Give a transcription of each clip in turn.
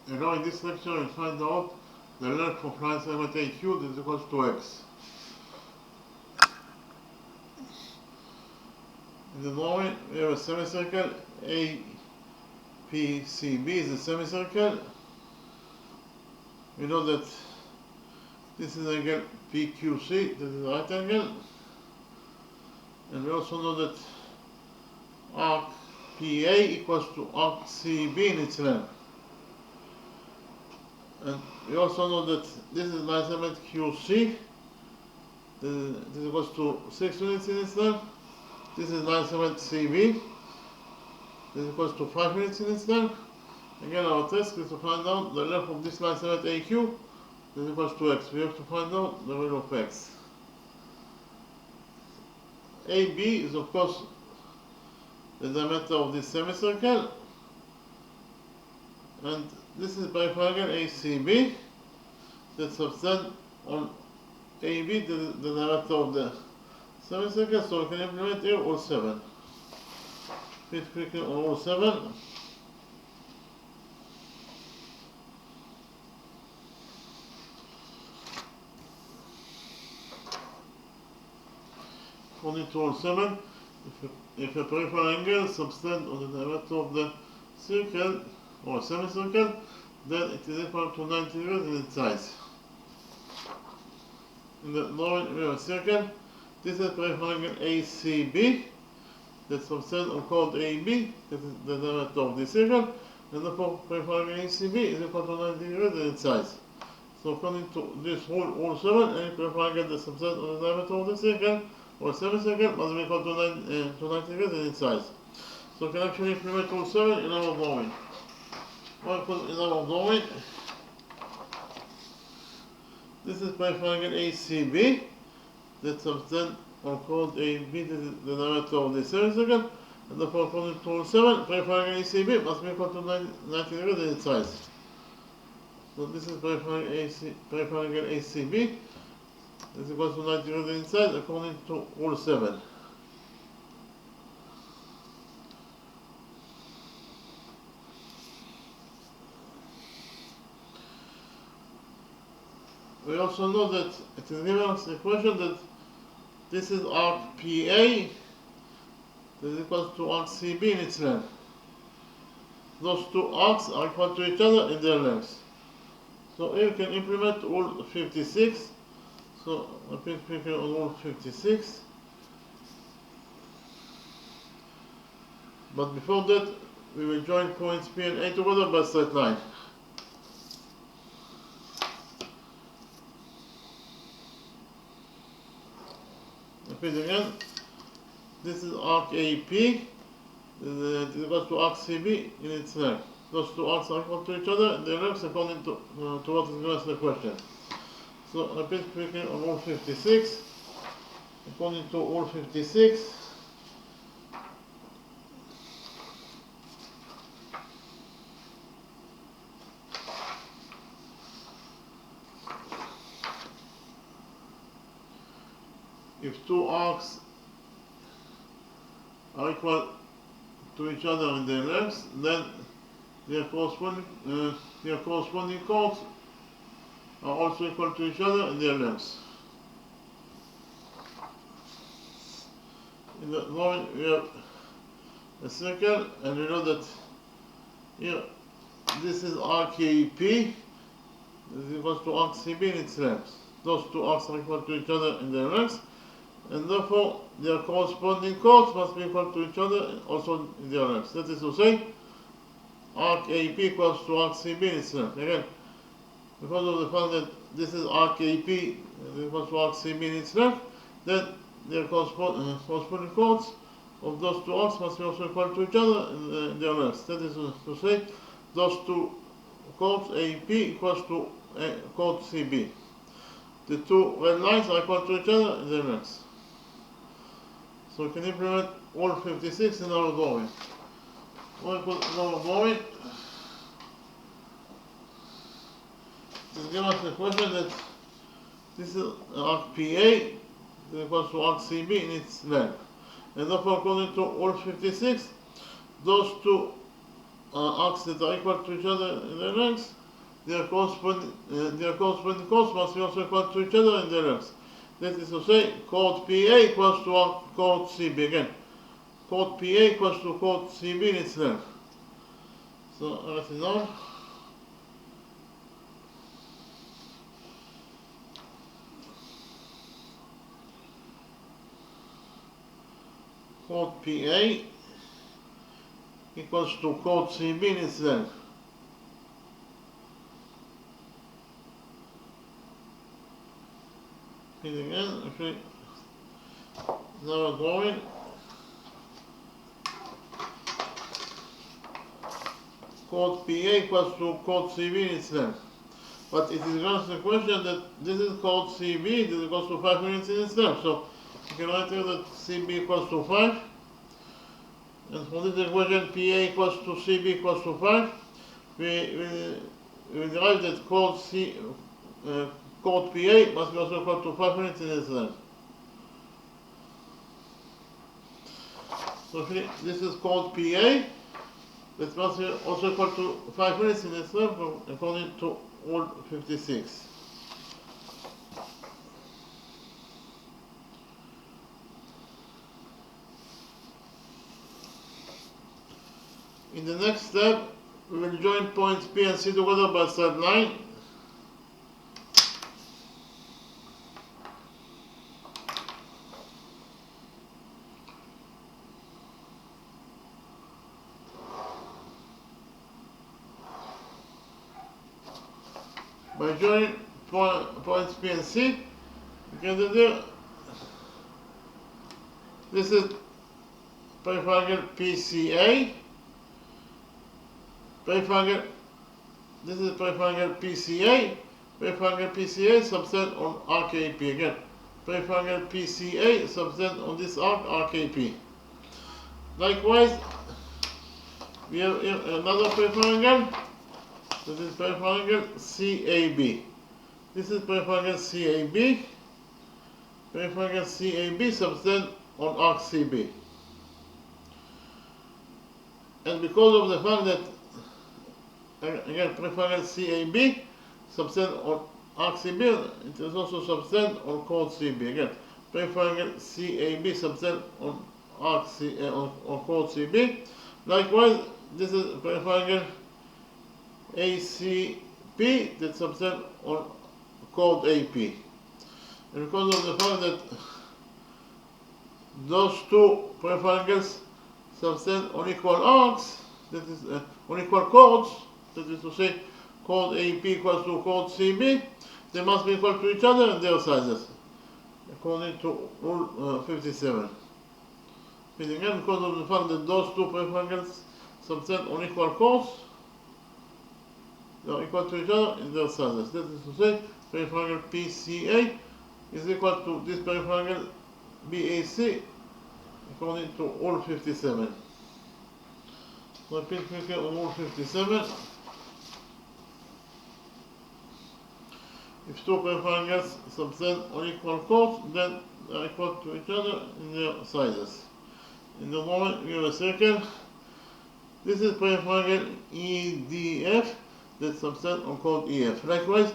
And now in this lecture we'll find out the length of line segment AQ is equals to x. In the drawing we have a semicircle. APCB is a semicircle. We know that this is angle PQC, this is a right angle. And we also know that arc PA equals to arc CB in its length. And we also know that this is line segment QC. This equals to 6 units in its length. This is line segment CB. This equals to 5 units in its length. Again, our task is to find out the length of this line segment AQ. This equals to x. We have to find out the value of x. AB is of course the diameter of this semicircle, and this is biparallel ACB that subtend on AB the diameter of the semicircle, so we can implement here all 7. Hit quickly on all 7. According to all 7, if a peripheral angle subtend on the diameter of the circle or semicircle, then it is equal to 90 degrees in its size. In the drawing we have a circle. This is peripheral angle ACB that subtend on chord AB, that is the diameter of the circle, and therefore peripheral angle ACB is equal to 90 degrees in its size. So according to this rule, all 7, any peripheral angle that subtend on the diameter of the circle or semicircle must be equal to 90 degrees in its size. So we can actually implement all 7 in our drawing. Because in our drawing, this is peripheral angle ACB that subtend on chord AB, the diameter of the semicircle, and therefore according to all 7, peripheral angle ACB must be equal to 90 degrees in its size. So this is peripheral angle ACB. Is equal to 90 degrees inside according to all 7. We also know that it is given us a question that this is arc PA that is equal to arc CB in its length. Those two arcs are equal to each other in their lengths. So here we can implement all 56. So I pick quickly on all 56. But before that, we will join points P and A together by straight line. Repeat again. This is arc AP. This is equal to arc CB in its length. Those two arcs are equal to each other in their lengths according to what is given us in the question. So repeat quickly on all 56. According to all 56, if two arcs are equal to each other in their lengths, then their corresponding chords are also equal to each other in their lengths. In the drawing we have a circle, and we know that here this is arc AP, this is equal to arc CB in its length. Those two arcs are equal to each other in their lengths, and therefore their corresponding chords must be equal to each other also in their lengths. That is to say, arc AP equals to arc CB in its length. Again, because of the fact that this is arc AP equals to arc CB in its length, then their corresponding chords of those two arcs must be also equal to each other in their lengths. That is to say, those two chords AP equals to chord CB. The two red lines are equal to each other in their lengths. So we can implement all 56 in our drawing. In our drawing, it's given us a question that this is arc PA that equals to arc CB in its length. And therefore, according to all 56, those two arcs that are equal to each other in their lengths, their corresponding chords must be also equal to each other in their lengths. That is to say, chord PA equals to chord CB. Again, chord PA equals to chord CB in its length. So write it down. Chord PA equals to chord CB in its length. Again, actually, now drawing. Chord PA equals to chord CB in its length. But it is answered the question that this is chord CB, this equals to 5 units in its length. So you can write here that CB equals to 5. And from this equation, PA equals to CB equals to 5. We derive that chord PA must be also equal to 5 units in its length. So this is chord PA. That must be also equal to 5 units in its length according to Rule 56. In the next step, we will join points P and C together by straight line. By joining points P and C, you can do this is triangle PCA. This is triangle PCA. Triangle PCA subtend on RKP. Again, triangle PCA subtend on this arc RKP. Likewise, we have another triangle. This is triangle CAB. This is triangle CAB. Triangle CAB subtend on arc CB. And because of the fact that again triangle CAB subtend on arc CB, it is also subtend on chord CB. Again, triangle CAB subtend on arc on chord CB. Likewise, this is triangle ACP that subtend on chord AP. And because of the fact that those two triangles subtend on equal arcs, that is on equal chords, that is to say chord AP equals to chord CB, they must be equal to each other and their sizes, according to Rule 57. And again, because of the fact that those two triangles subtend on equal chords, they are equal to each other in their sizes. That is to say, triangle PCA is equal to this triangle BAC according to Rule 57. So repeat quickly on Rule 57. If two triangles subtend on equal chords, then they are equal to each other in their sizes. In the moment we have a circle. This is triangle EDF that subtend on chord EF. Likewise,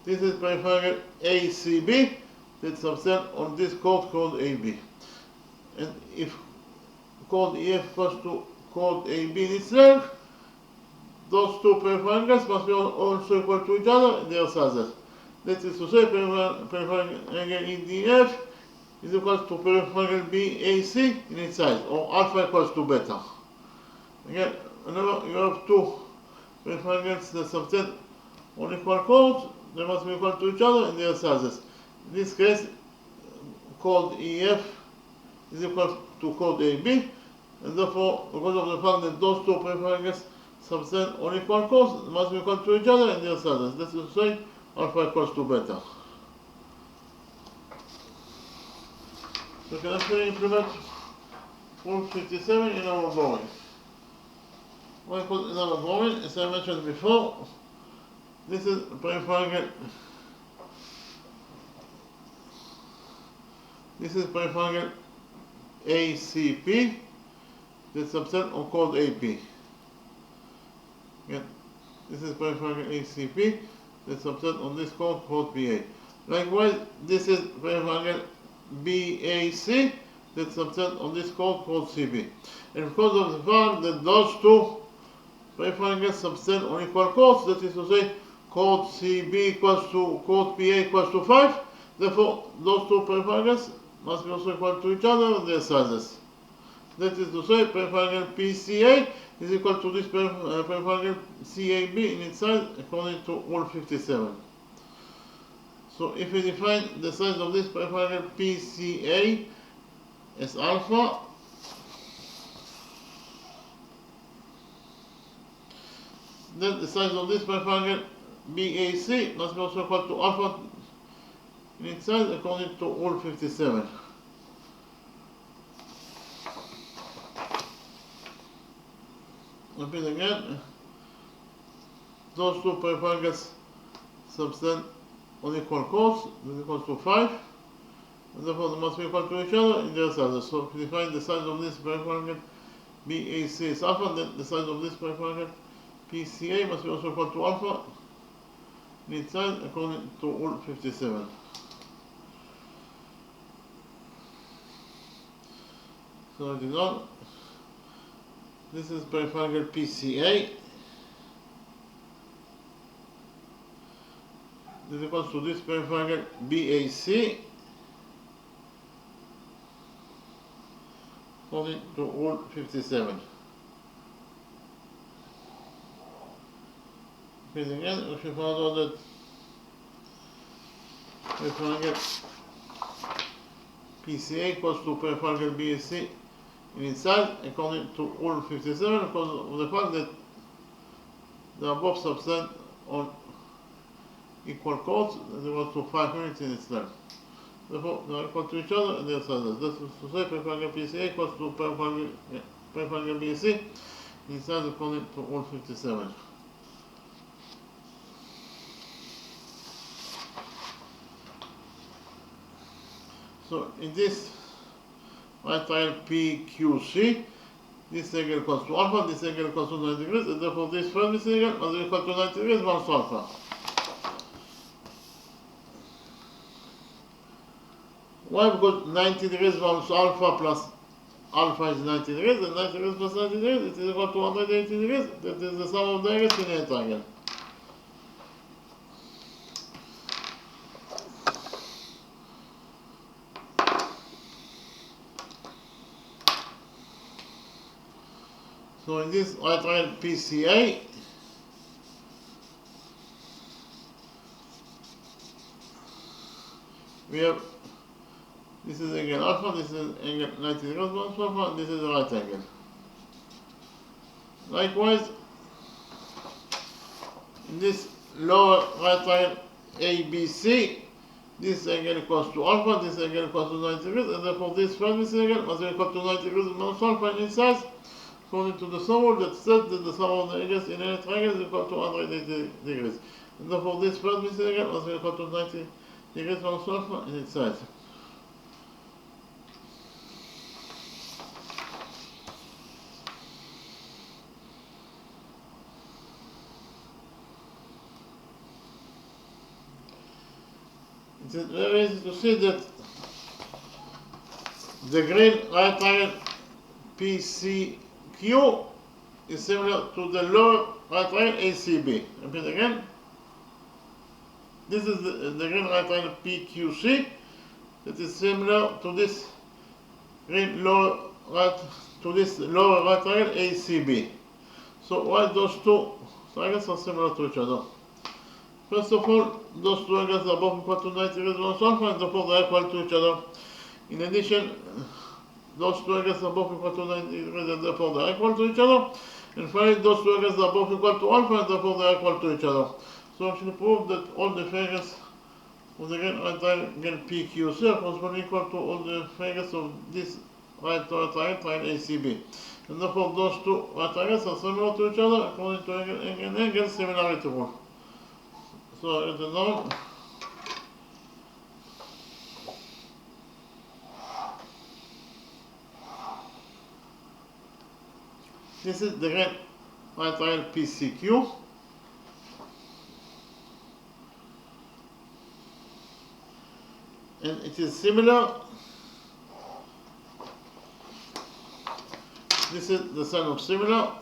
this is triangle ACB that subtend on this chord called AB. And if chord EF equals to chord AB in its length, those two triangles must be also equal to each other in their sizes. That is to say, triangle EDF is equal to triangle BAC in its size, or alpha equals to beta. Again, whenever you have two triangles that subtend on equal chords, they must be equal to each other in their sizes. In this case, chord EF is equal to chord AB, and therefore, because of the fact that those two triangles subtend on equal chords, they must be equal to each other in their sizes. That is to say, alpha equals to beta. So we can actually implement Rule 57 in our drawing. What I put in our drawing, as I mentioned before, this is triangle. This is triangle ACP that subtend on chord AP. This is peripherical ACP that subset on this chord called BA. Likewise, this is peripherical BAC that subset on this chord called CB. And because of the fact that those two peripherical subset on equal chords, that is to say, chord CB equals to chord BA equals to 5, therefore those two peripherical must be also equal to each other in their sizes. That is to say, peripherical PCA is equal to this peripherical CAB in its size according to Rule 57. So if we define the size of this peripherical PCA as alpha, then the size of this peripherical BAC must be also equal to alpha in its size according to Rule 57. Repeat again. Those two peripherical subset on equal chords is equal to 5, and therefore they must be equal to each other in their sizes. So if we define the size of this peripherical BAC is alpha, then the size of this peripherical PCA must be also equal to alpha in its size according to Rule 57. So it is on. This is peripherical PCA. This is equal to this peripherical BAC according to Rule 57. Okay, again, if you found out that peripherical PCA equals to peripherical BAC in its size according to Rule 57 because of the fact that they are both subset on equal chords and they equal to 5 units in its length. Therefore, they are equal to each other and their sizes. That is to say, peripherical PCA equals to peripherical BAC in its size according to Rule 57. So in this right triangle PQC, this angle equals to alpha, this angle equals to 90 degrees, and therefore this firmness angle must be equal to 90 degrees minus alpha. Why? Because 90 degrees minus alpha plus alpha is 90 degrees, and 90 degrees plus 90 degrees, it is equal to 180 degrees. That is the sum of the angles in a triangle. So in this right triangle PCA, we have this is angle alpha, this is angle 90 degrees minus alpha, and this is the right angle. Likewise, in this lower right triangle ABC, this angle equals to alpha, this angle equals to 90 degrees, and therefore this firmness angle must be equal to 90 degrees minus alpha in its size, according to the sum rule that says that the sum of the angles in a triangle is equal to 180 degrees. And therefore this firmness angle must be equal to 90 degrees minus alpha in its size. It is very easy to see that the green right triangle PCQ is similar to the lower right triangle ACB. Repeat again. This is the green right triangle PQC that is similar to this green lower right triangle ACB. So why those two triangles are similar to each other? First of all, those two angles are both equal to 90 degrees minus alpha, and therefore they are equal to each other. In addition, those two angles are both equal to 90 degrees, and therefore they are equal to each other. And finally, those two angles are both equal to alpha, and therefore they are equal to each other. So I should prove that all the figures of the right triangle PQC are corresponding equal to all the figures of this right triangle ACB. And therefore those two right triangles are similar to each other according to angle similarity rule. So it is known this is the right triangle PCQ. and it is similar. This is the sign of similar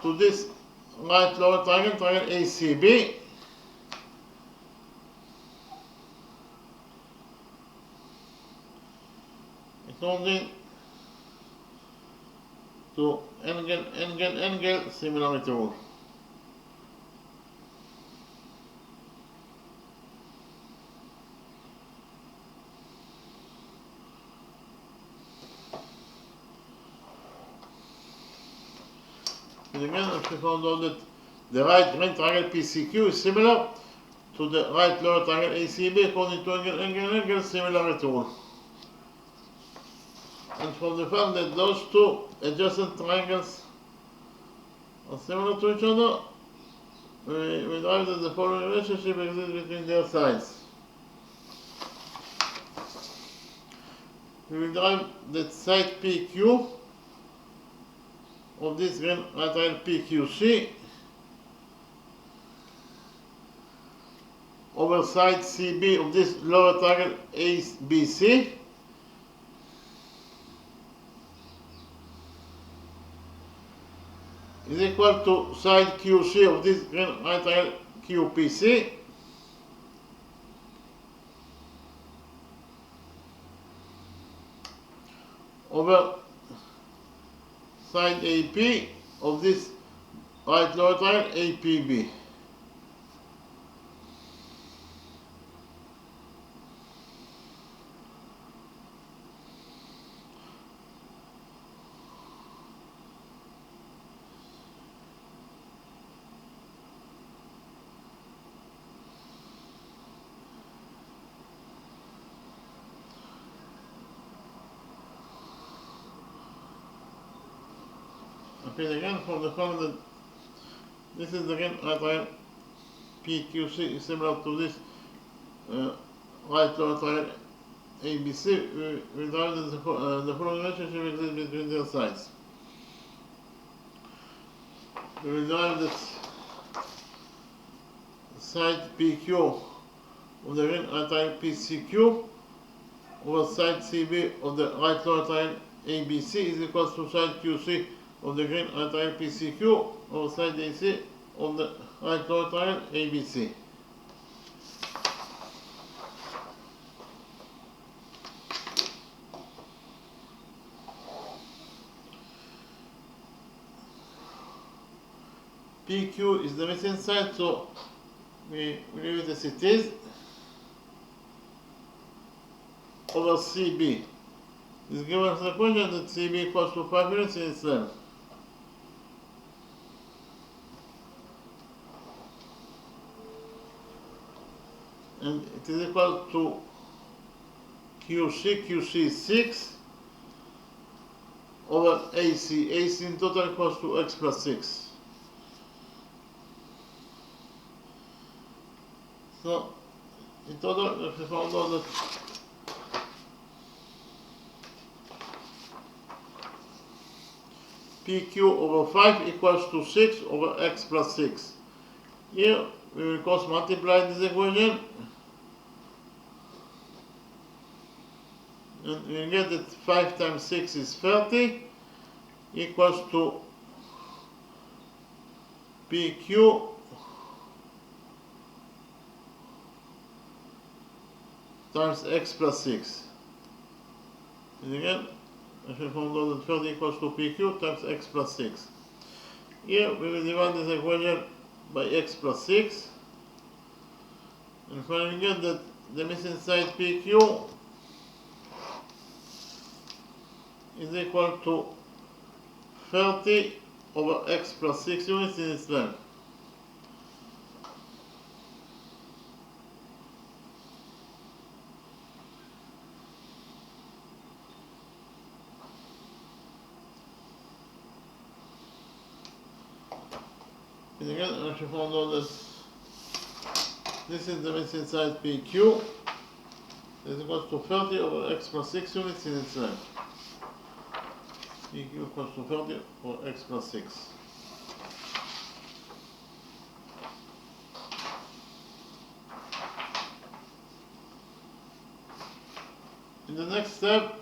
to this right lower triangle, triangle ACB. According to angle similarity rule. And again, if we found out that the right green triangle PCQ is similar to the right lower triangle ACB according to angle similarity rule. And from the fact that those two adjacent triangles are similar to each other, we derive that the following relationship exists between their sides. We will derive that side PQ of this green right triangle PQC over side CB of this lower triangle ABC is equal to side QC of this green right triangle QPC over side AP of this right lower triangle APB. Okay, again, from the fact that this is again right triangle PQC is similar to this right lower triangle ABC, we derive that the following relationship exists between their sides. We will derive that side PQ of the green right triangle PCQ over side CB of the right lower triangle ABC is equal to side QC of the green right triangle PCQ over side AC of the right lower triangle ABC. PQ is the missing side, so we leave it as it is over CB. This gives us the equation that CB equals to 5 units in its length. And it is equal to QC 6 over AC in total equals to X plus 6. So, in total, if we found out that PQ over 5 equals to 6 over X plus 6. Here, we will cross multiply this equation, and we get that 5 times 6 is 30 equals to PQ times X plus 6. And again, if we found out that 30 equals to PQ times X plus 6. Here we will divide this equation by X plus 6. And finally get that the missing side PQ is equal to 30 over X plus 6 units in its length. And again, I should found out that this is the missing side PQ is equal to 30 over X plus 6 units in its length. PQ equals to 30 over X plus 6. in the next step,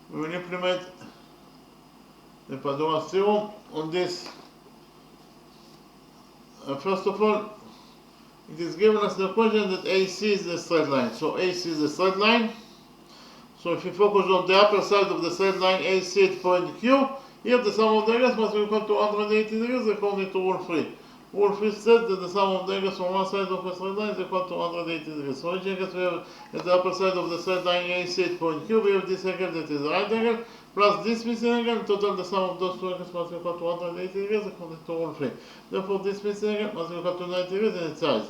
we will implement the Pythagoras theorem on this. First of all, it is given us the equation that AC is the straight line. So AC is the straight line. So if you focus on the upper side of the straight line AC at point Q, here the sum of the angles must be equal to 180 degrees according to rule 3. Rule 3 says that the sum of the angles from one side of a straight line is equal to 180 degrees. So which angles we have at the upper side of the straight line AC at point Q? We have this angle that is the right angle, plus this missing angle. In total, the sum of those two angles must be equal to 180 degrees according to rule 3. Therefore, this missing angle must be equal to 90 degrees in its side.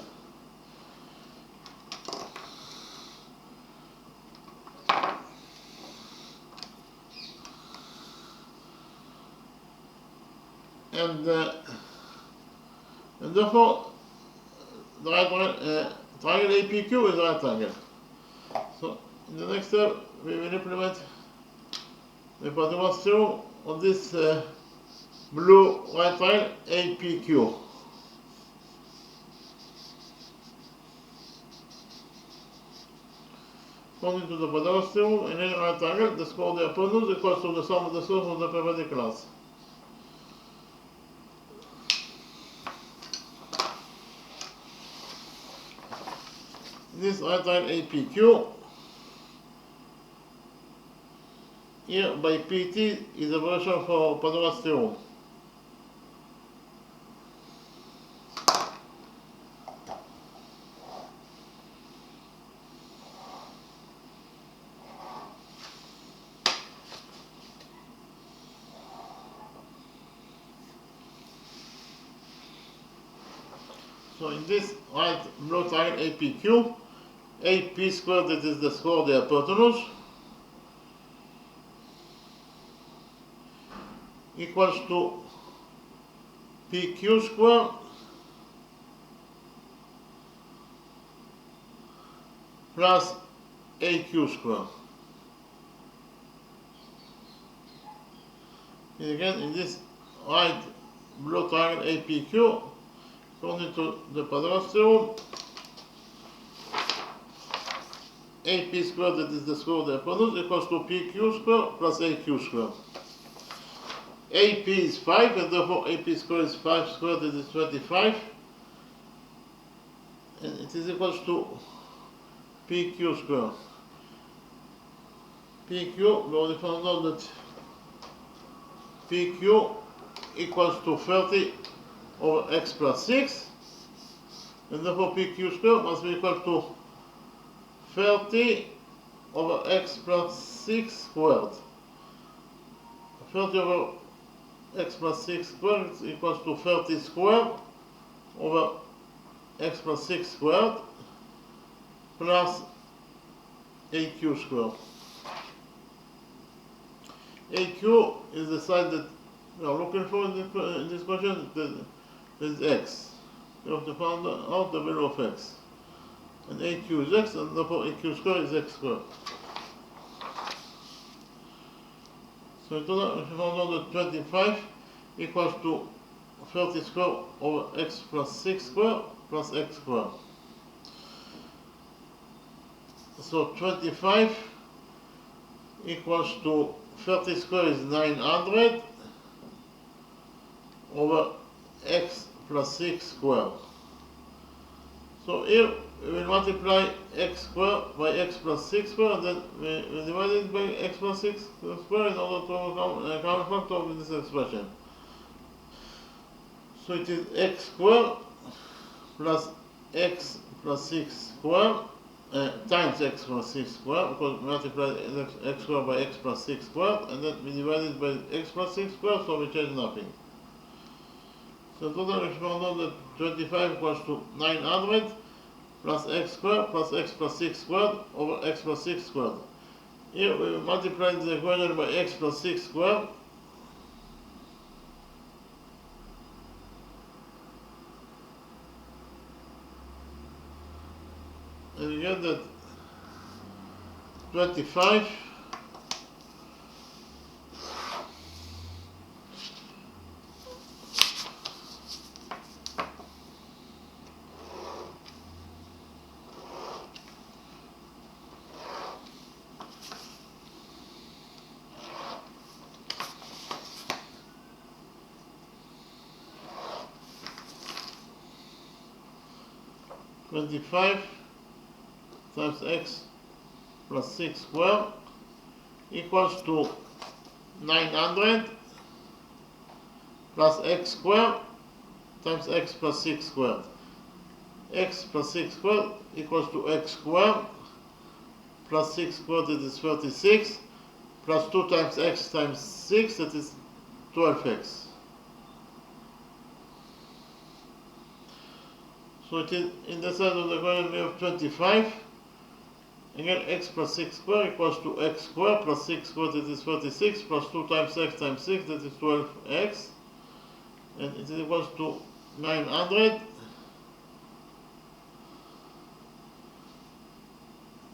And therefore, the triangle APQ is the right angle. So, in the next step, we will implement the Pythagoras theorem on this blue right triangle APQ. According to the Pythagoras theorem, in any right triangle, the square of the hypotenuse equals to the sum of the sides of the perpendiculars. This right triangle APQ, here by PT is a version for Pythagoras theorem. So in this right blue triangle APQ, AP squared, that is the square of the hypotenuse, equals to PQ squared plus AQ squared. And again, in this right blue triangle APQ, according to the Pythagoras theorem, AP squared, that is the square of the hypotenuse, equals to PQ squared plus AQ squared. AP is 5, and therefore AP squared is 5 squared, that is 25. And it is equals to PQ squared. PQ, we already found out that PQ equals to 30 over x plus 6. And therefore PQ squared must be equal to 30 over x plus 6 squared. 30 over x plus 6 squared equals to 30 squared over x plus 6 squared plus AQ squared. AQ is the side that we are looking for in this question, that is x. We have to find out the value of x. And AQ is x, and therefore AQ squared is x squared. So in total, we found out that 25 equals to 30 squared over x plus 6 squared plus x squared. So 25 equals to 30 squared is 900 over x plus 6 squared. So here we will multiply x squared by x plus 6 squared, and then we divide it by x plus 6 squared in order to overcome a common factor of this expression. So it is x squared plus x plus 6 squared times x plus 6 squared, because we multiply x squared by x plus 6 squared, and then we divide it by x plus 6 squared, so we change nothing. So total we found out that 25 equals to 900 plus x squared plus x plus 6 squared over x plus 6 squared. Here we multiply the equation by x plus 6 squared. And we get that 25 25 25 times x plus 6 squared equals to 900 plus x squared times x plus 6 squared. X plus 6 squared equals to x squared plus 6 squared, that is 36, plus 2 times x times 6, that is 12x. So it is, in the side of the equation we have 25. Again, x plus 6 squared equals to x squared plus 6 squared, that is 36, plus 2 times x times 6, that is 12x. And it is equals to 900.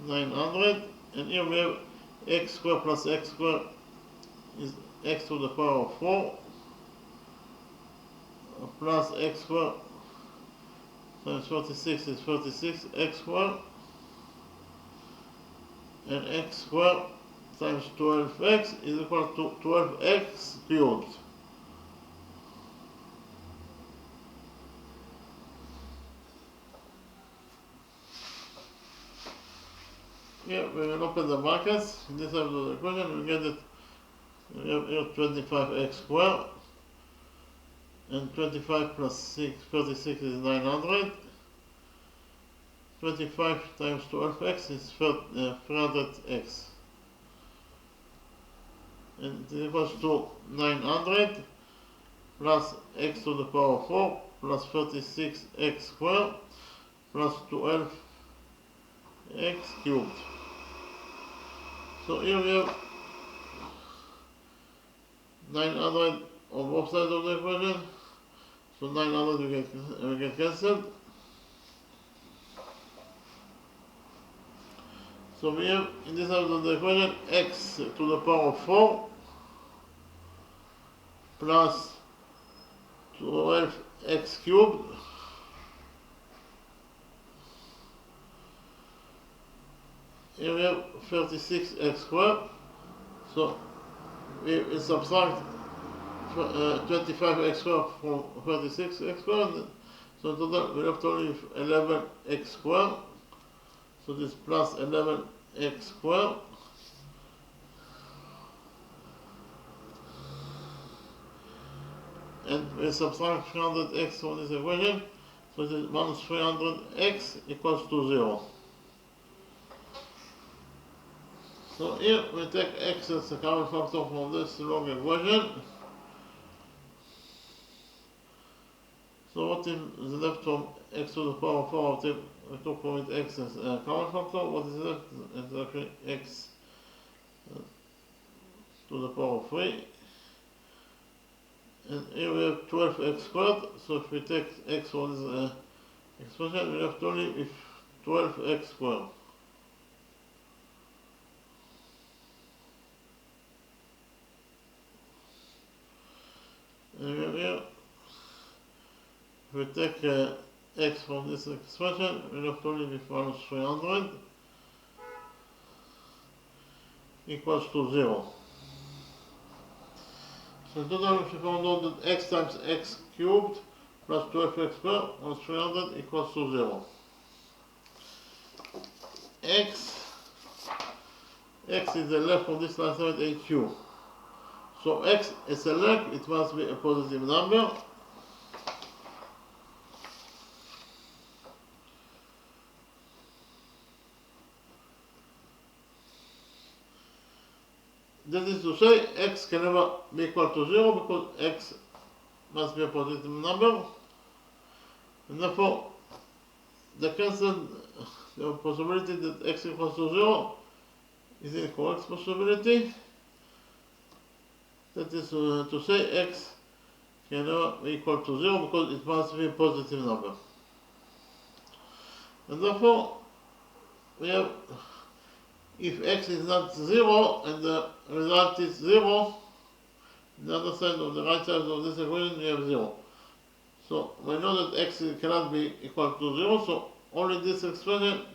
900, and here we have x squared plus x squared is x to the power of 4 plus x squared times 46 is 36 x squared, and x squared times 12x is equal to 12x cubed. Here we will open the brackets. In this side of the equation we get that we have here 25x squared, and 25 plus 36 is 900. 25 times 12x is 300x, and it equals to 900 plus x to the power of 4 plus 36x squared plus 12x cubed. So here we have 900 on both sides of the equation. So 900 we get cancelled. So we have in this side of the equation x to the power of 4 plus 12x cubed here we have 36x squared. So we subtract 25x squared from 36x squared. So in total we have only 11x squared. So this plus 11x squared. And we subtract 300x from this equation. So it is minus 300x equals to 0. So here we take x as a common factor from this long equation. So what is left from x to the power of 4? We took from it x as a common factor. What is left is actually x to the power of 3. And here we have 12x squared. So if we take x from this expression, we have only with 12x squared. And here, if we take x from this expression, we have only with minus 300 equals to 0. So in total, if you found out that x times x cubed plus 12x squared minus 300 equals to 0. X is the length of this line segment AQ. So x is a length, it must be a positive number. That is to say, x can never be equal to 0 because x must be a positive number. And therefore, the possibility that x equals to 0 is an incorrect possibility. That is to say, x can never be equal to 0 because it must be a positive number. And therefore, we have, if x is not 0 and the result is 0, the other side of the right side of this equation we have 0. So we know that x cannot be equal to 0, so only this expression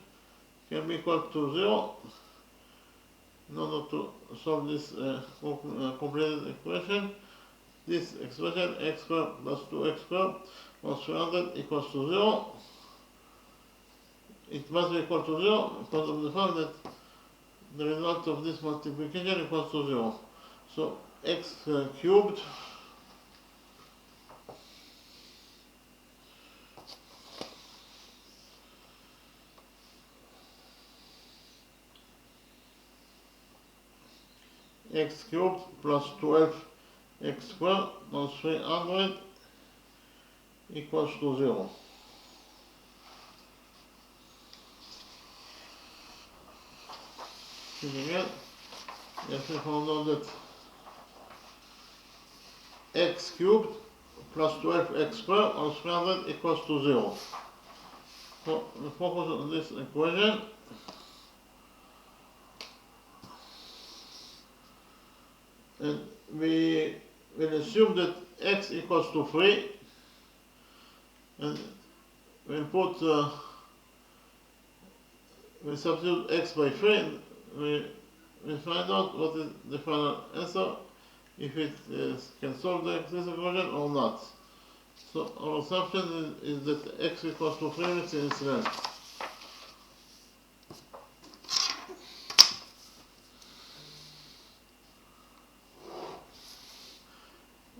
can be equal to 0 in order to solve this completed equation. This expression x squared plus 2x squared plus 300 equals to 0. it must be equal to 0 because of the fact that the result of this multiplication equals to 0. So x cubed x cubed plus 12x squared plus 300 equals to 0. Again, yes, we found out that x cubed plus 12x squared plus 300 equals to 0. So we focus on this equation. And we will assume that x equals to 3, and we substitute x by 3, and we find out what is the final answer, if it can solve this equation or not. So our assumption is that x equals to 3 units in its length.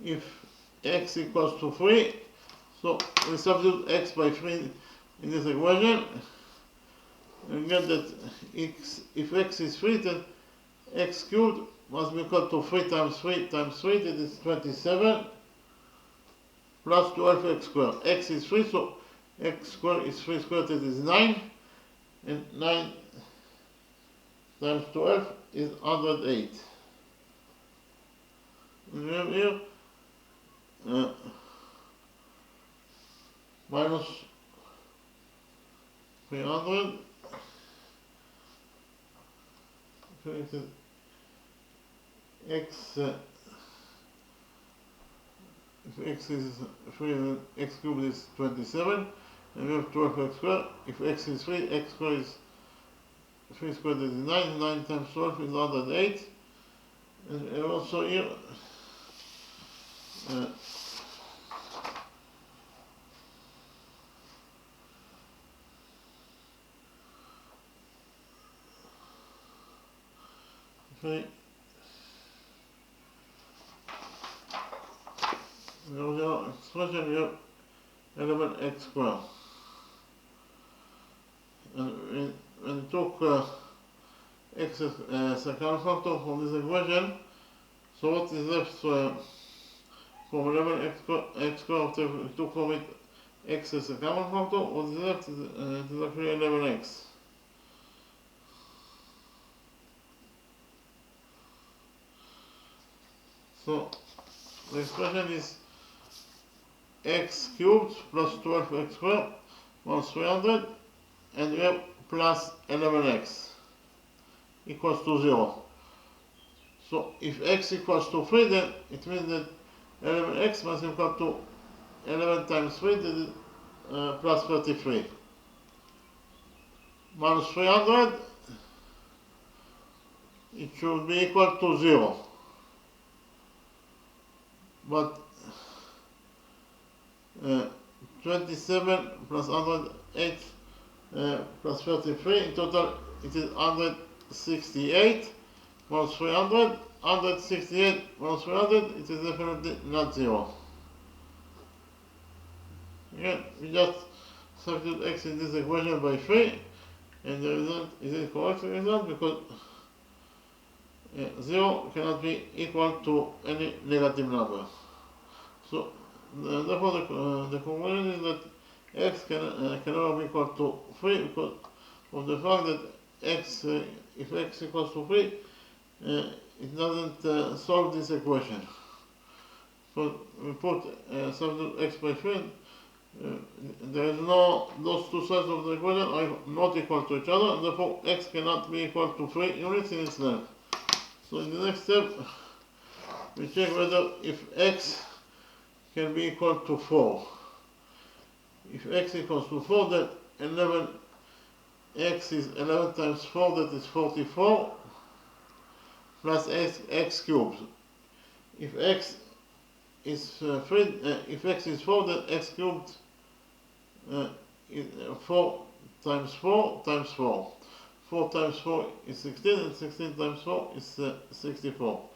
If x equals to 3, so we substitute x by 3 in this equation, and get that if x is 3, then x cubed must be equal to 3 times 3 times 3, that is 27, plus 12x squared. X is 3, so x squared is 3 squared, that is 9, and 9 times 12 is 108. And we have here minus 300, x, if x is 3, then x cubed is 27, and we have 12x squared. If x is 3, x squared is 3 squared is 9, 9 times 12 is 108, and also here okay. Now expression we have element x squared, and when we took x as a common factor from this equation, so what is left from element x squared after we took from it x as a common factor? What is left is actually 11x. So the expression is x cubed plus 12x squared minus 300, and we have plus 11x equals to 0. So if x equals to 3, then it means that 11x must equal to 11 times 3, that is plus 33. Minus 300, it should be equal to 0. But 27 plus 108 plus 33, in total it is 168 minus 300, 168 minus 300, it is definitely not 0. Again, we just substitute x in this equation by 3, and the result is a correct result because 0 cannot be equal to any negative number. So therefore the conclusion is that x can never be equal to 3 because of the fact that x, if x equals to 3, it doesn't solve this equation. So we put substitute x by 3, there is those two sides of the equation are not equal to each other, and therefore x cannot be equal to 3 units in its length. So in the next step, we check whether if x can be equal to 4. If x equals to 4, then 11x is 11 times 4, that is 44, plus x cubed. If x is 3, if x is 4, then x cubed is 4 times 4 times 4. 4 times 4 is 16, and 16 times 4 is 64.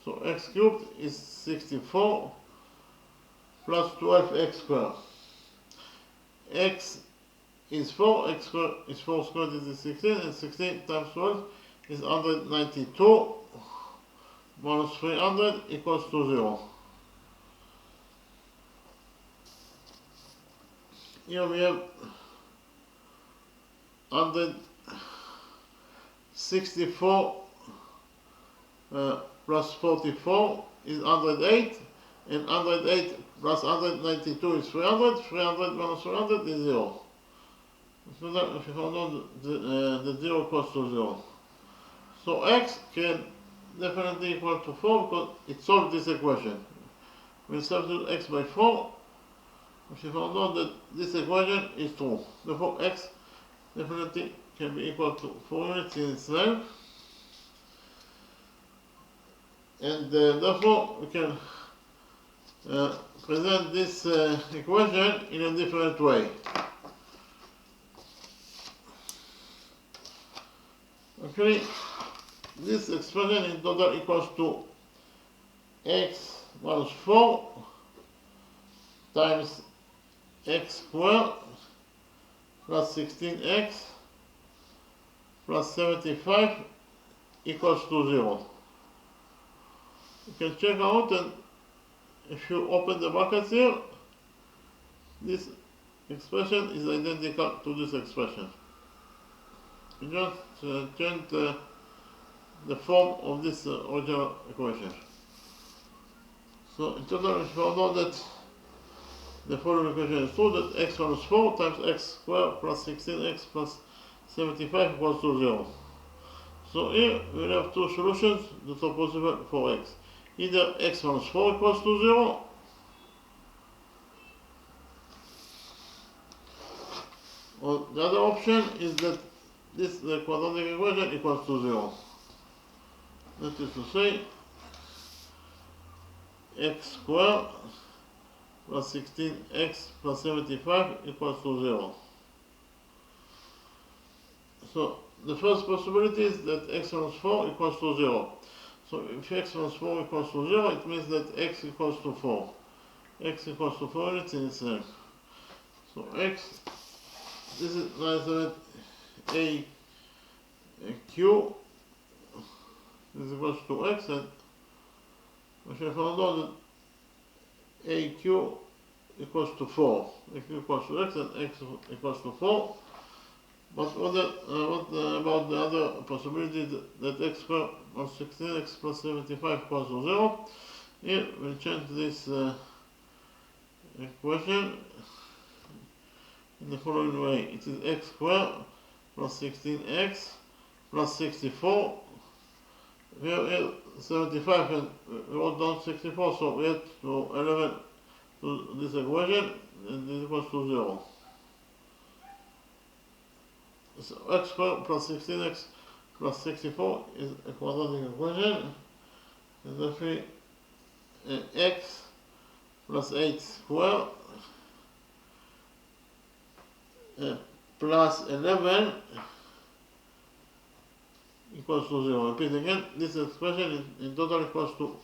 So x cubed is 64 plus 12x squared. X is 4, x squared is 4 squared is 16, and 16 times 12 is 192 minus 300 equals to 0. Here we have 164 plus 44 is 108, and 108 plus 192 is 300. 300 minus 300 is 0. So that if you found out the 0 equals to 0. So x can definitely equal to 4 because it solved this equation. We substitute x by 4. If you found out that this equation is true. Therefore x definitely can be equal to 4 units in its length. And therefore we can present this equation in a different way. Okay, this expression in total equals to x minus 4 times x squared plus 16x plus 75 equals to 0. You can check out, and if you open the brackets here, this expression is identical to this expression. You just change the form of this original equation. So in total, we found out that the following equation is true, that x minus 4 times x squared plus 16x plus 75 equals to 0. So here we have two solutions that are possible for x. Either x minus 4 equals to 0, or the other option is that the quadratic equation equals to 0. That is to say, x squared plus 16x plus 75 equals to 0. So the first possibility is that x minus 4 equals to 0. So if x minus 4 equals to 0, it means that x equals to 4. X equals to 4 units in its length. So x, this is nice a q is equals to x, and we should found out that aq equals to 4. Aq equals to x, and x equals to 4. But what about the other possibility that x squared plus 16x plus 75 equals to 0? Here we'll change this equation in the following way. It is x squared plus 16x plus 64. We have 75 and we wrote down 64, so we add to 11 to this equation, and this equals to 0. So x squared plus 16x plus 64 is a quadratic equation, and therefore x plus 8 squared plus 11 equals to 0. Repeat again, this expression in total equals to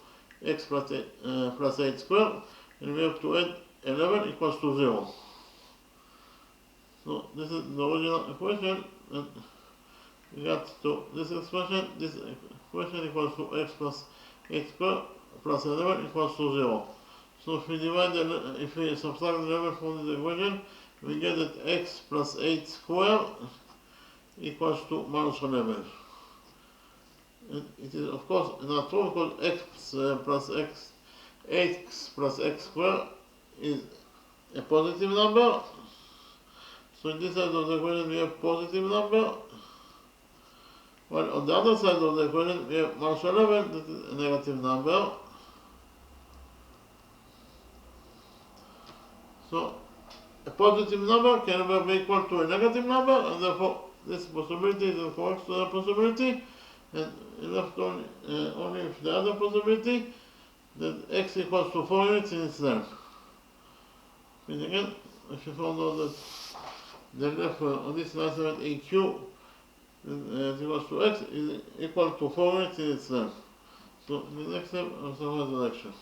x plus 8 squared, and we have to add 11 equals to 0. So this is the original equation, and we got to this expression. This equation equals to x plus 8 squared plus 11 equals to 0. So if we subtract 11 from this equation, we get that x plus 8 squared equals to minus 11. And it is of course not true, because x plus x squared is a positive number. So in this side of the equation we have positive number, while on the other side of the equation we have minus 11, that is a negative number. So a positive number can never be equal to a negative number, and therefore this possibility is the correct possibility, and left only if the other possibility, that x equals to 4 units in its length. And again, if you found out that then therefore on this line segment AQ is equals to x is equal to 4 units in its length. So in the next step, I'll solve the lecture.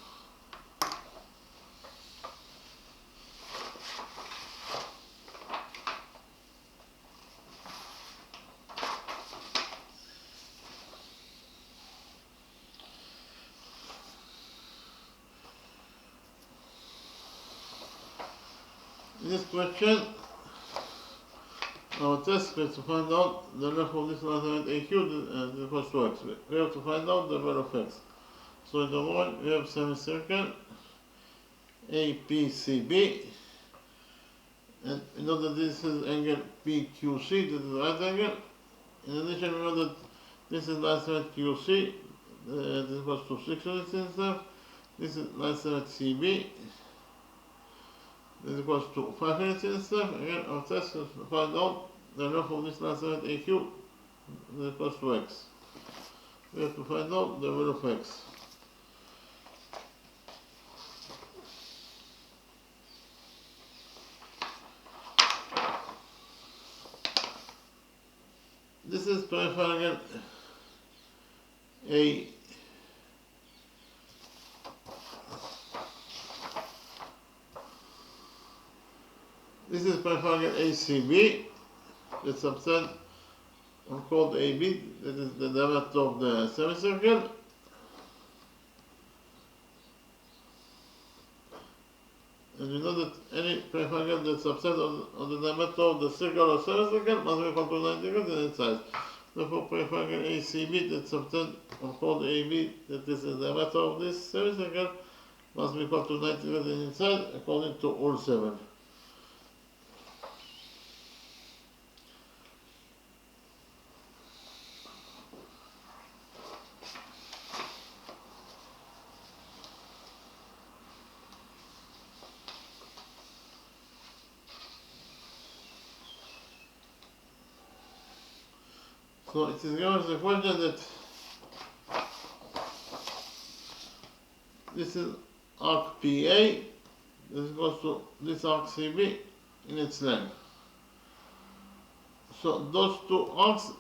In this question, our test is to find out the length of this line segment AQ is equals to x. We have to find out the value of x. So in the one we have semicircle APCB, and we know that this is angle PQC, this is right angle. In addition, we know that this is line segment QC, this is equals to 6 units in length. This is line segment CB, this is equals to 5 units in length. Again, our test is to find out the length of this line segment AQ is equals to x. We have to find out the value of x. This is triangle A. This is triangle ACB. The subset are called AB. That is the diameter of the semicircle. And we know that any triangle that subset on the diameter of the circle or semicircle must be equal to 90 degrees in its size. Therefore, triangle ACB that subset are called AB, that is the diameter of this semicircle, must be equal to 90 degrees in its size according to Rule 7. So it is given as a question that this is arc PA, this goes to this arc CB in its length. So those two arcs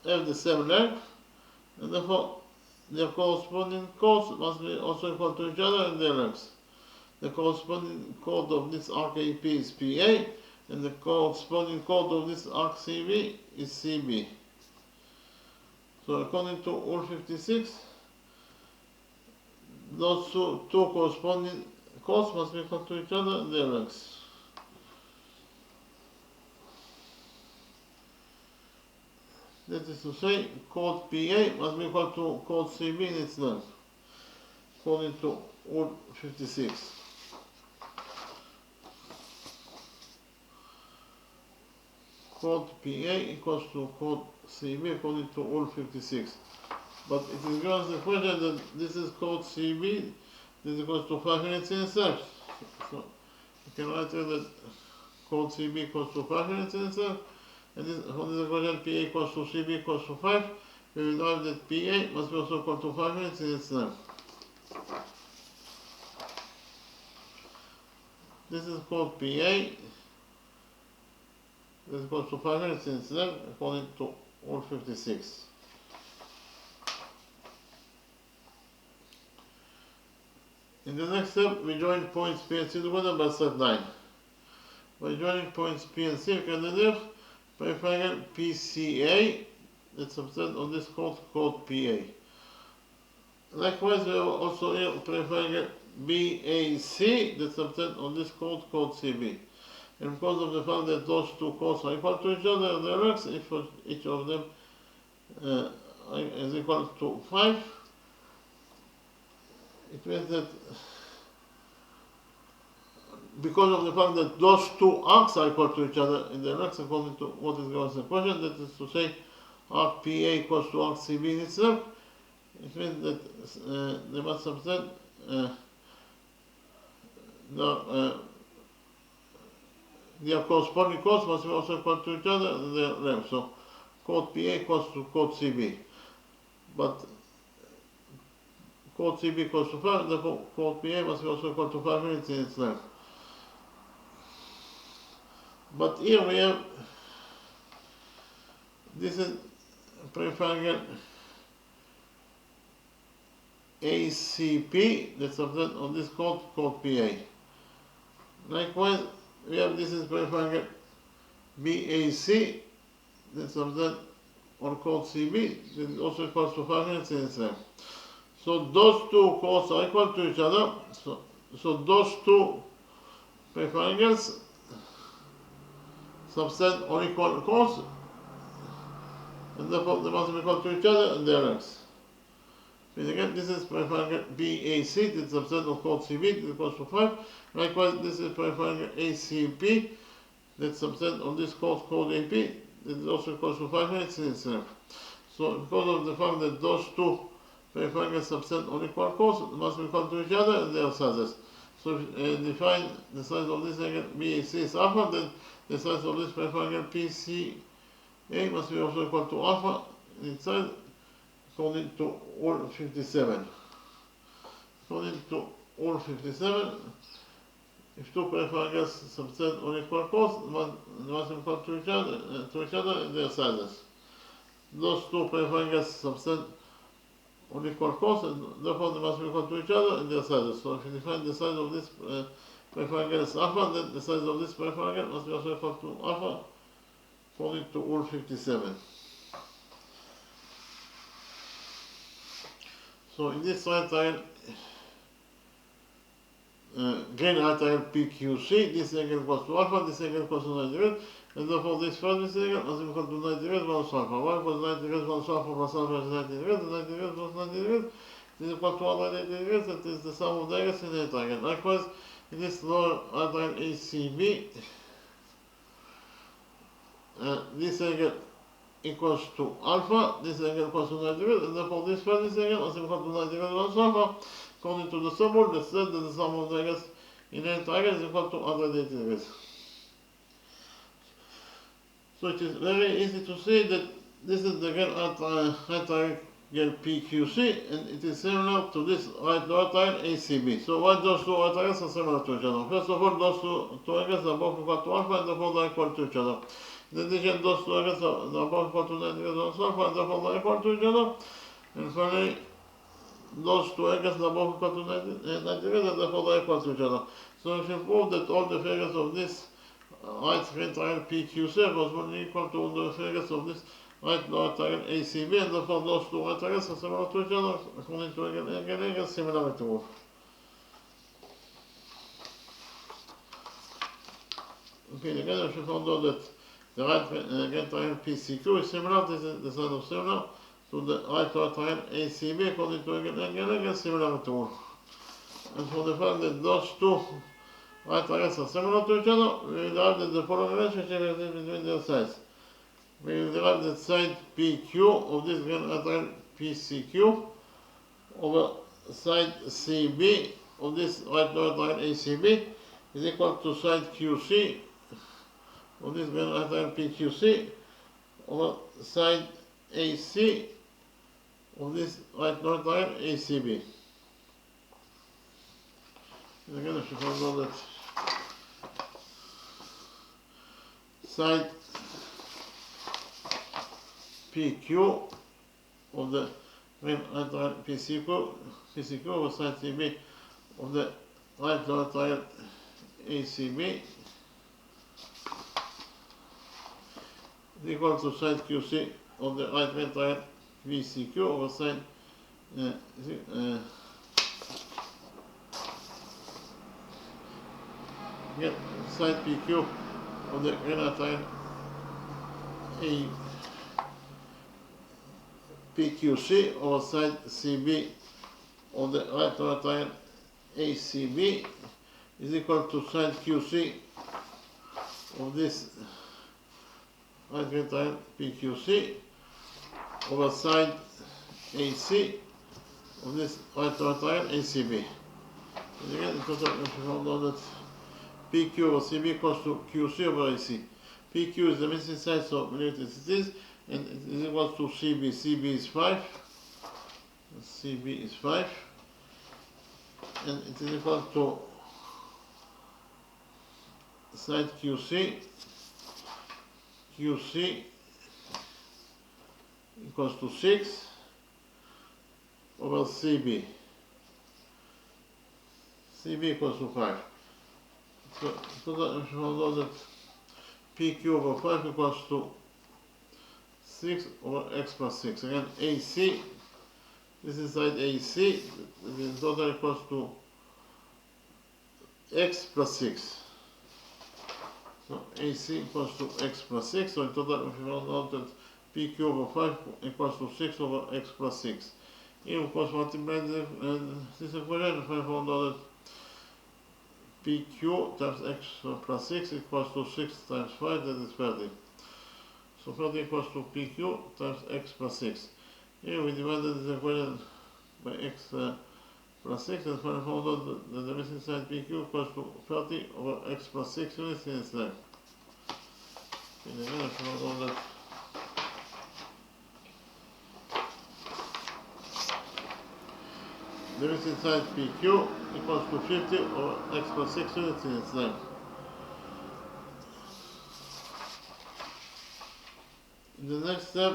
have the same length, and therefore their corresponding chords must be also equal to each other in their lengths. The corresponding chord of this arc AP is PA, and the corresponding chord of this arc CB is CB. So according to Rule 56, those two corresponding chords must be equal to each other in their lengths. That is to say, chord PA must be equal to chord CB in its length, according to Rule 56. Chord PA equals to chord CB according to Rule 56. But it is given as a question that this is chord CB, this is equals to 5 units in itself. So you can write here that chord CB equals to 5 units in itself, and this, from this equation PA equals to CB equals to 5, we will know that PA must be also equal to 5 units in its length. This is chord PA. This is equal to 5 units in its length according to Rule 56. In the next step, we join points P and C together by step 9. By joining points P and C, we can deduce triangle PCA that subtends on this chord called PA. Likewise, we have also here triangle BAC that subtends on this chord called CB. And because of the fact that those two chords are equal to each other in their lengths, if each of them is equal to 5, it means that because of the fact that those two arcs are equal to each other in their lengths, according to what is given as a question, that is to say, arc PA equals to arc CB in itself, it means that they must subtend their corresponding chords must be also equal to each other in their length. So chord PA equals to chord CB. But chord CB equals to 5, therefore chord PA must be also equal to 5 units in its length. But here we have, this is prefrangle ACP, that's subset of this chord called PA. Likewise, we have this is prefrangle BAC, that's subset or called CB, that is also equals to 5 minutes in Islam. So those two chords are equal to each other. So those two prefrangles subset or equal chords, and therefore they must be equal to each other and their lengths. Again, this is prefrangle BAC, that's subset of chord CB, that is equals to 5. Likewise, this is prefrangle ACP, that's subset of this chord called AP, that is also equals to 5 minutes in itself. So because of the fact that those two prefrangles subset on equal chords, they must be equal to each other and their sizes. So if you define the size of this angle BAC is alpha, then the size of this prefrangle PCA must be also equal to alpha in its size, according to all 57. According to all 57, if two prefrangles subset on equal chords, they must be equal to each other and their sizes. Those two prefrangles subset on equal chords, and therefore they must be equal to each other and their sizes. So if you define the size of this prefrangle as alpha, then the size of this prefrangle must be also equal to alpha, according to all 57. So in this right triangle, green right triangle PQC, this angle equals to alpha, this angle equals to 90 degrees, and therefore this first angle must be equal to 90 degrees minus alpha. Why? Because 90 degrees minus alpha plus alpha is 90 degrees, and 90 degrees plus 90 degrees is equal to 180 degrees, that is the sum of the angles in the triangle. Likewise, in this lower right triangle ACB, this angle equals to alpha, this angle equals to 90 degrees, and therefore this first angle must be equal to 90 degrees minus alpha, according to the sum rule that says that the sum of the angles in a triangle is equal to 180 degrees. So it is very easy to see that this is the right triangle PQC, and it is similar to this right lower triangle ACB. So why those two right triangles are similar to each other? First of all, those two angles are both equal to alpha, and therefore they are equal to each other. In addition, those two angles are both equal to 90 degrees minus alpha, and therefore they are equal to each other. And finally, those two angles are both equal to 90 degrees, and therefore they are equal to each other. So if you prove that all the figures of this right triangle PQC are correspondingly equal to all the figures of this right lower triangle ACB, and therefore those two right triangles are similar to each other, according to angle similarity rule. Okay, again, if you found out that the right triangle PCQ is similar, this is the side of similar to the right lower triangle ACB, according to angle similarity rule. And for the fact that those two right triangles are similar to each other, we will derive that the following relationship exists between their sides. We will derive that side PQ of this right triangle PCQ over side CB of this right lower triangle ACB is equal to side QC of this right triangle PQC over side AC of this right lower triangle ACB. And again, if you find out that side PQ of the right triangle PCQ over side CB of the right lower triangle ACB is equal to side QC of the right triangle VCQ over side side PQ of the right triangle PQC over side CB of the right lower triangle ACB is equal to side QC of this right triangle PQC over side AC of this right lower triangle ACB. And again, because if you found out that PQ over CB equals to QC over AC. PQ is the missing side, so we leave it as it is, and it is equal to CB. CB is 5. CB is 5. And it is equal to side QC QC equals to 6 over CB. CB equals to 5. So that if you know that PQ over 5 equals to 6 over x plus 6. Again, AC, this is side AC, the total equals to x plus 6. So AC equals to x plus 6. So in total, if you know that PQ over 5 equals to 6 over x plus 6. Here, of course, multiply this equation, if I found out that PQ times x plus 6 equals to 6 times 5, that is 30. So 30 equals to PQ times x plus 6. Here we divided this equation by x plus 6, and finally found out that the missing side PQ equals to 30 over x plus 6 units in its length. And again, I found out that the missing side PQ equals to 50 over x plus 6 units in its length. In the next step,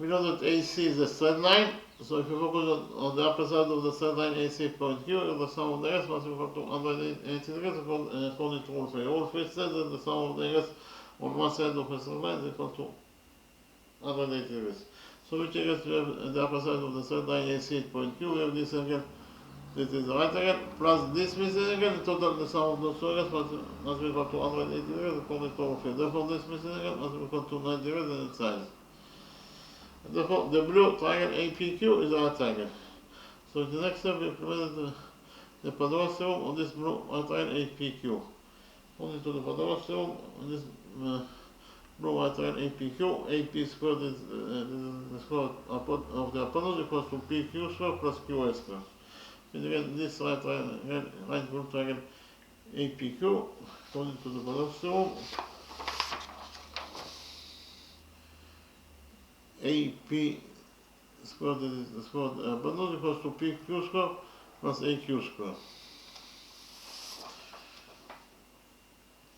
we know that AC is a straight line, so if you focus on the upper side of the straight line AC point Q, the sum of the areas must be equal to 180 degrees according to rule 3. Rule 3 says that the sum of the areas on one side of a straight line is equal to 180 degrees. So which areas we have at the upper side of the straight line AC point Q? We have this angle, this is the right angle, plus this missing angle. In total, the sum of those areas must be equal to 180 degrees according to rule 3. Therefore, this missing angle must be equal to 90 degrees in its size. Therefore, the blue triangle APQ is a right triangle. So in the next step, we implemented the Pythagoras theorem on this blue right triangle APQ. According to the Pythagoras theorem on this blue right triangle APQ, AP squared is the square of the hypotenuse equals to PQ squared plus QA squared. And again, this right blue triangle APQ, according to the Pythagoras theorem, AP squared is the square hypotenuse equals to PQ squared plus AQ squared.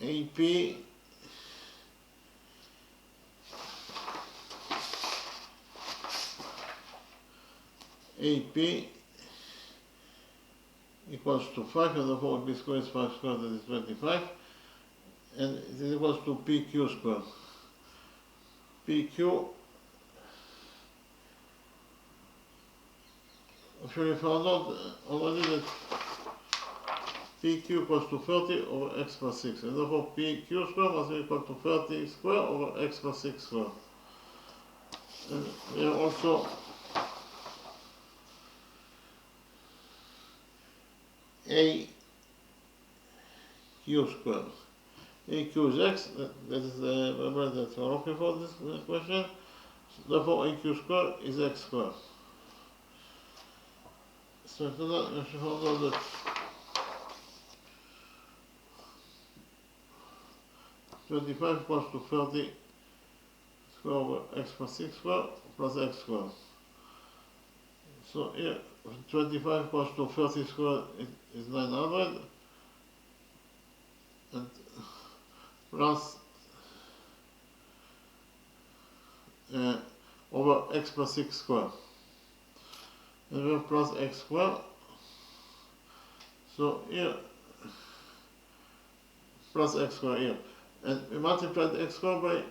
AP equals to 5, and therefore AP squared is 5 squared, that is 25, and it is equals to PQ squared. PQ, actually found out already that PQ equals to 30 over x plus 6, and therefore PQ square must be equal to 30 square over x plus 6 square. And we have also AQ square. AQ is x, that is the number that we are looking for this question. Therefore AQ square is x square. So after that, we should hold on that $25 equals to 30 square over x plus 6 square plus x square. So here, 25 equals to 30 square is 900, and plus over x plus 6 square. And we have plus x square. So here, plus x square here. And we multiplied x square by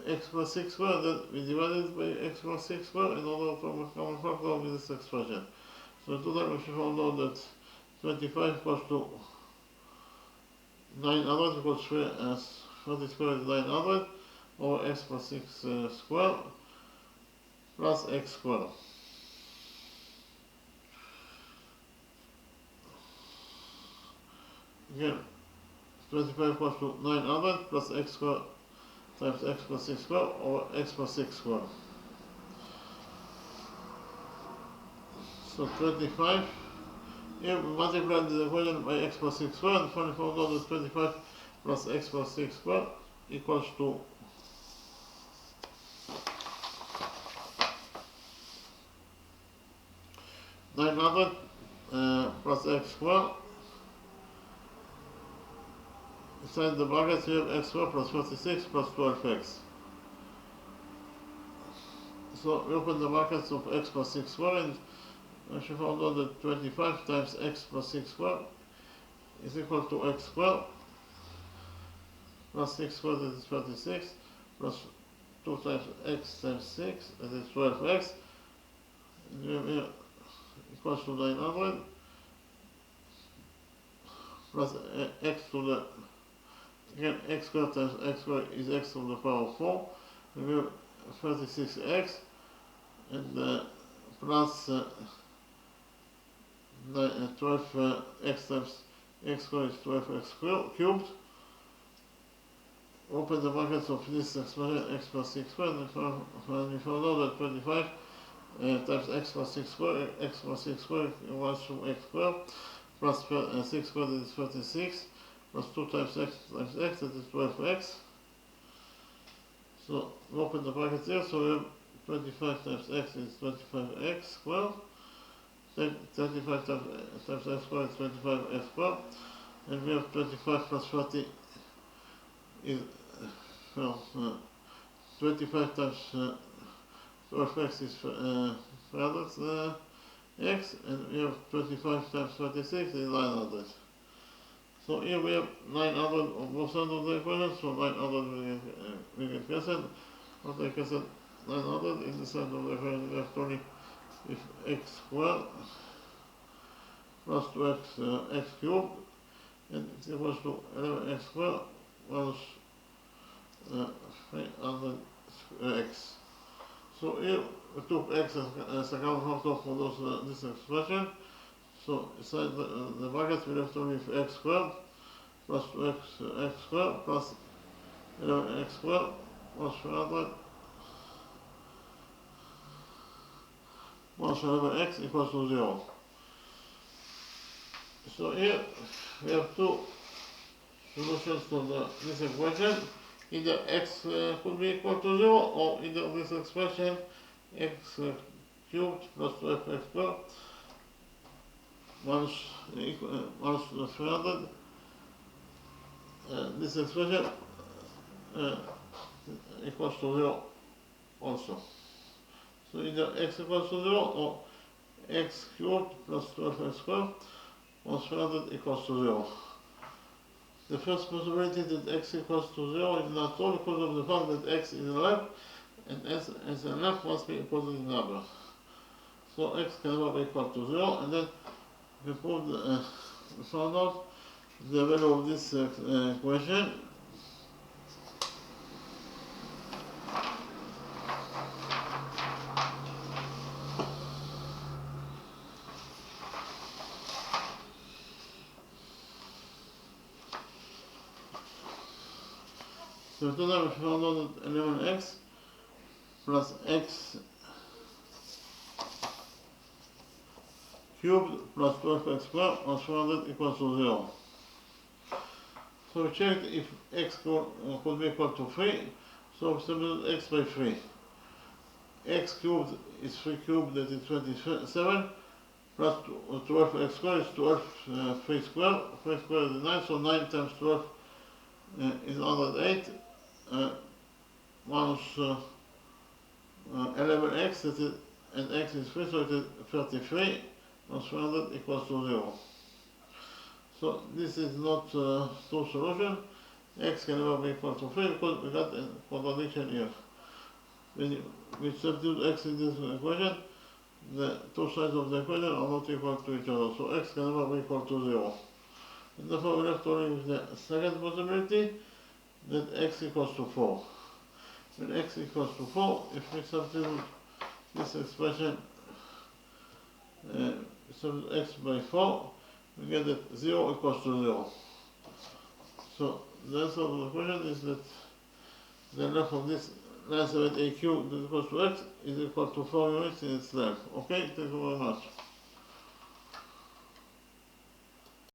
x plus 6 square, then we divided by x plus 6 square in order to make a common factor with this expression. So in total, we should find out that 25 equals to 900 equals 30 square is 900 over x plus 6 square plus x square. Again, 25 equals to 900 plus x square times x plus 6 square over x plus 6 square. So 25, here we multiply the equation by x plus 6 square, and finally found out that 25 plus x plus 6 square equals to 900 plus x square inside the brackets we have x squared plus 36 plus 12x. So we open the brackets of x plus 6 squared, and I should found out that 25 times x plus 6 squared is equal to x squared plus 6 squared, that is 36, plus 2 times x times 6, that is 12x, and we have here equals to 900, plus x to the, again, x squared times x squared is x to the power of 4, and we have 36x, and plus 12x times x squared is 12x cubed. Open the brackets of this expression x plus 6 squared, and we found out that 25 times x plus 6 squared equals to x squared, plus 6 squared is 36, plus 2 times x, that is 12x. So we open the brackets here, so we have 25 times x is 25x squared, 35 times x squared is 25x squared, and we have 25 plus 30 is, 25 times 12x is 300x, and we have 25 times 36 is 900. So here we have 900 on both sides of the equation, so 900 will get cancelled. After I cancel 900, in the side of the equation we have 20 with x squared plus 2x x cubed, and it's equals to 11x squared minus 300x. So here we took x as a common factor for this expression. So inside the brackets we left only with x squared plus 2x x squared plus 11x squared plus 300 plus 11x equals to 0. So here we have two solutions to this equation. Either x could be equal to 0, or either this expression x cubed plus 12x squared minus 300, this expression equals to 0 also. So either x equals to 0 or x cubed plus 12x squared plus 300 equals to 0. The first possibility that x equals to 0 is not true because of the fact that x is a left, and s as a left must be a positive number. So x can never be equal to 0, and then we found out the value of this equation. So today we found out that 11x plus x cubed plus 12x squared plus 400 equals to 0. So we checked if x could be equal to 3, so we substitute x by 3. X cubed is 3 cubed, that is 27, plus 12x squared is 12, 3 squared, 3 squared is 9, so 9 times 12 is 108, minus 11x, that is, and x is 3, so it is 33, plus 300 equals to 0. So this is not a true solution. X can never be equal to 3 because we got a contradiction here. When we substitute x in this equation, the two sides of the equation are not equal to each other, so x can never be equal to 0. And therefore we left only with the second possibility, that x equals to 4. When x equals to 4, if we substitute this expression, substitute x by 4, we get that 0 equals to 0. So the answer of the question is that the length of this 97 AQ that equals to x is equal to 4 units in its length. Okay, thank you very much.